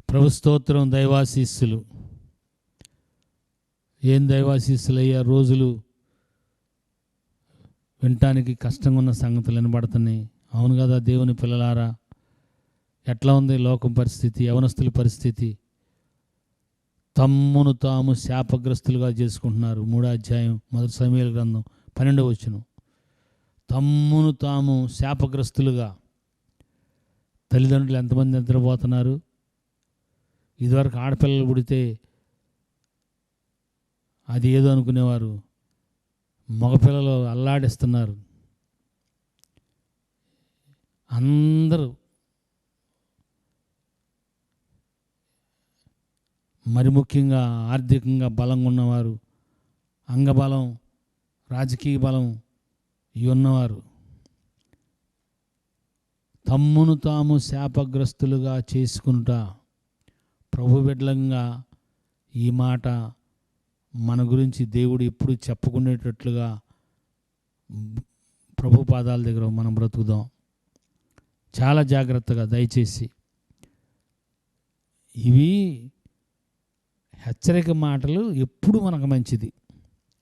ప్రభు స్తోత్రం. దైవాశీస్సులు. ఏం దైవాశీస్సులు అయ్యా. రోజులు వినటానికి కష్టంగా ఉన్న సంగతులు వినబడుతున్నాయి. అవును కదా దేవుని పిల్లలారా. ఎట్లా ఉంది లోకం పరిస్థితి, యవనస్తుల పరిస్థితి? తమ్మును తాము శాపగ్రస్తులుగా చేసుకుంటున్నారు. 3వ అధ్యాయం 1 సమూయేలు గ్రంథం 12వ వచనం. తమ్మును తాము శాపగ్రస్తులుగా. తల్లిదండ్రులు ఎంతమంది నిద్రపోతున్నారు? ఇదివరకు ఆడపిల్లలు పుడితే అది ఏదో అనుకునేవారు. మగపిల్లలు అల్లాడిస్తున్నారు. అందరూ మరి ముఖ్యంగా ఆర్థికంగా బలంగా ఉన్నవారు, అంగబలం, రాజకీయ బలం ఇవి ఉన్నవారు తమ్మును తాము శాపగ్రస్తులుగా చేసుకుంటా. ప్రభు బిడ్డలంగా ఈ మాట మన గురించి దేవుడు ఎప్పుడు చెప్పుకునేటట్లుగా ప్రభు పాదాల దగ్గర మనం బ్రతుకుదాం. చాలా జాగ్రత్తగా దయచేసి. ఇవి హెచ్చరిక మాటలు ఎప్పుడు మనకు మంచిది.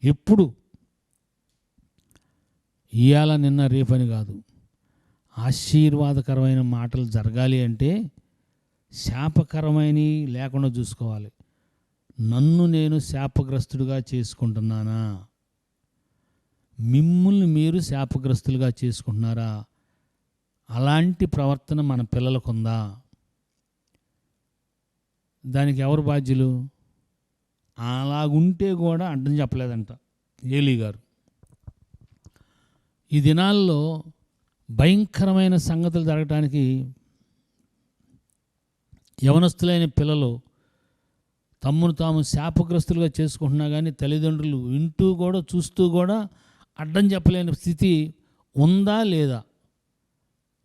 ఎప్పుడు ఇవాళ నిన్న రేపని కాదు. ఆశీర్వాదకరమైన మాటలు జరగాలి అంటే శాపకరమైనవి లేకుండా చూసుకోవాలి. నన్ను నేను శాపగ్రస్తుడిగా చేసుకుంటున్నానా? మిమ్మల్ని మీరు శాపగ్రస్తులుగా చేసుకుంటున్నారా? అలాంటి ప్రవర్తన మన పిల్లలకు ఉందా? దానికి ఎవరు బాధ్యులు? అలాగుంటే కూడా అడ్డం చెప్పలేదంట ఏలీ గారు. ఈ దినాల్లో భయంకరమైన సంగతులు జరగటానికి యవనస్తులైన పిల్లలు తమ్మును తాము శాపగ్రస్తులుగా చేసుకుంటున్నా కానీ తల్లిదండ్రులు వింటూ కూడా చూస్తూ కూడా అడ్డం చెప్పలేని స్థితి ఉందా లేదా?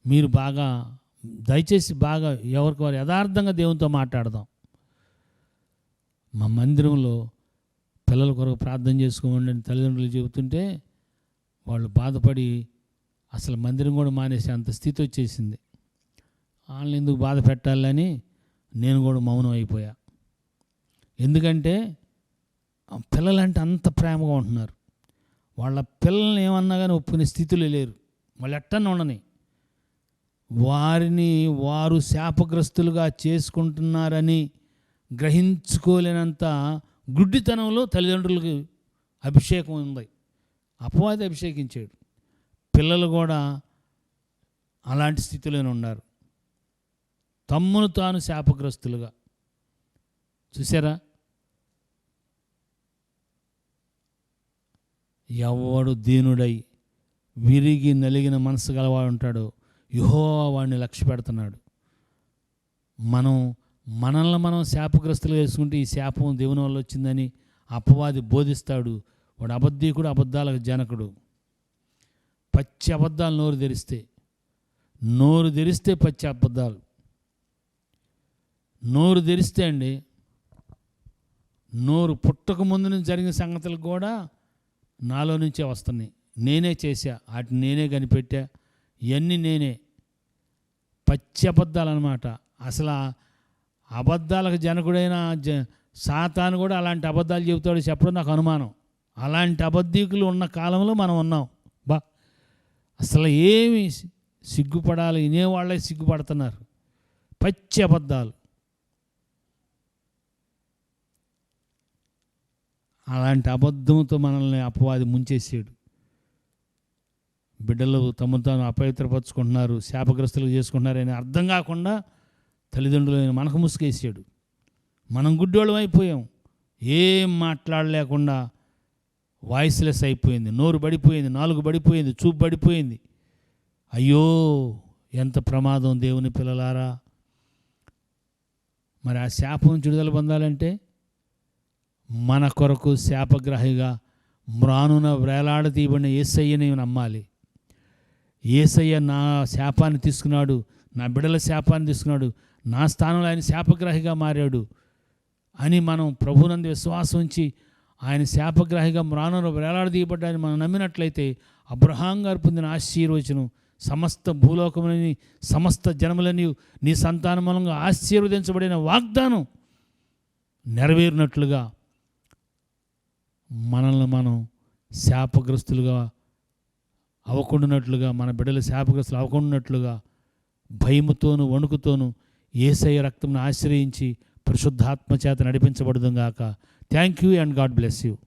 మీరు బాగా దయచేసి బాగా ఎవరికి వారు యథార్థంగా దేవునితో మాట్లాడదాం. మా మందిరంలో పిల్లల కొరకు ప్రార్థన చేసుకోమండి అని తల్లిదండ్రులు చెబుతుంటే వాళ్ళు బాధపడి అసలు మందిరం కూడా మానేసే అంత స్థితి వచ్చేసింది. వాళ్ళని ఎందుకు బాధ పెట్టాలని నేను కూడా మౌనం అయిపోయా. ఎందుకంటే పిల్లలంటే అంత ప్రేమగా ఉంటున్నారు. వాళ్ళ పిల్లల్ని ఏమన్నా కానీ ఒప్పుకునే స్థితిలో లేరు. వాళ్ళు ఎట్టన్నా ఉండని వారిని వారు శాపగ్రస్తులుగా చేసుకుంటున్నారని గ్రహించుకోలేనంత గుడ్డితనంలో తల్లిదండ్రులకు అభిషేకం ఉంది. అపవాది అభిషేకించాడు. పిల్లలు కూడా అలాంటి స్థితిలోనే ఉన్నారు. తమ్మును తాను శాపగ్రస్తులుగా. చూసారా? ఎవడు దీనుడై విరిగి నలిగిన మనసు గలవాడు ఉంటాడో యెహోవా వాడిని లక్ష్య పెడుతున్నాడు. మనల్ని మనం శాపగ్రస్తులు చేసుకుంటే ఈ శాపం దేవుని వల్ల వచ్చిందని అపవాది బోధిస్తాడు. వాడు అబద్ధీకుడు, అబద్ధాలకు జనకుడు. పచ్చి అబద్ధాలు నోరు తెరిస్తే పచ్చి అబద్ధాలు. నోరు తెరిస్తే అండి, నోరు పుట్టక ముందు నుంచి జరిగిన సంగతులు కూడా నాలో నుంచే వస్తున్నాయి. నేనే చేశా, వాటిని నేనే కనిపెట్టా, ఇవన్నీ నేనే. పచ్చి అబద్ధాలు అన్నమాట. అసలు అబద్ధాలకు జనకుడైన సాతాను కూడా అలాంటి అబద్ధాలు చెబుతాడు చెప్పడం నాకు అనుమానం. అలాంటి అబద్ధీకులు ఉన్న కాలంలో మనం ఉన్నాం. అసలు ఏమి సిగ్గుపడాలి, వినేవాళ్ళే సిగ్గుపడుతున్నారు. పచ్చి అబద్ధాలు. అలాంటి అబద్ధంతో మనల్ని అపవాది ముంచేసాడు. బిడ్డలు తమను తాను అపవిత్రపరుచుకుంటున్నారు, శాపగ్రస్తులు చేసుకుంటున్నారని అర్థం కాకుండా తల్లిదండ్రులు మనకు ముసుగేసాడు. మనం గుడ్డోళ్ళం అయిపోయాం. ఏం మాట్లాడలేకుండా వాయిస్లెస్ అయిపోయింది. నోరు పడిపోయింది, నాలుగు పడిపోయింది, చూపు పడిపోయింది. అయ్యో ఎంత ప్రమాదం దేవుని పిల్లలారా. మరి ఆ శాపం నుంచి విడుదల పొందాలంటే మన కొరకు శాపగ్రాహిగా మ్రానున వేలాడతీయబడిన యేసయ్యని నమ్మాలి. యేసయ్య నా శాపాన్ని తీసుకున్నాడు, నా బిడ్డల శాపాన్ని తీసుకున్నాడు, నా స్థానంలో ఆయన శాపగ్రాహిగా మారాడు అని మనం ప్రభునందు విశ్వాసం ఉంచి ఆయన శాపగ్రాహిగా మ్రానున వేలాడదీయబడ్డాన్ని మనం నమ్మినట్లయితే అబ్రహాం గారు పొందిన ఆశీర్వచనం సమస్త భూలోకములని సమస్త జనములని నీ సంతానం మూలంగా ఆశీర్వదించబడిన వాగ్దానం నెరవేరినట్లుగా మనల్ని మనం శాపగ్రస్తులుగా అవ్వకుండానట్లుగా, మన బిడ్డలు శాపగ్రస్తులు అవ్వకుండానట్లుగా భయముతోను వణుకుతోను యేసయ్య రక్తంను ఆశ్రయించి పరిశుద్ధాత్మ చేత నడిపించబడుదుగాక. Thank you and God bless you.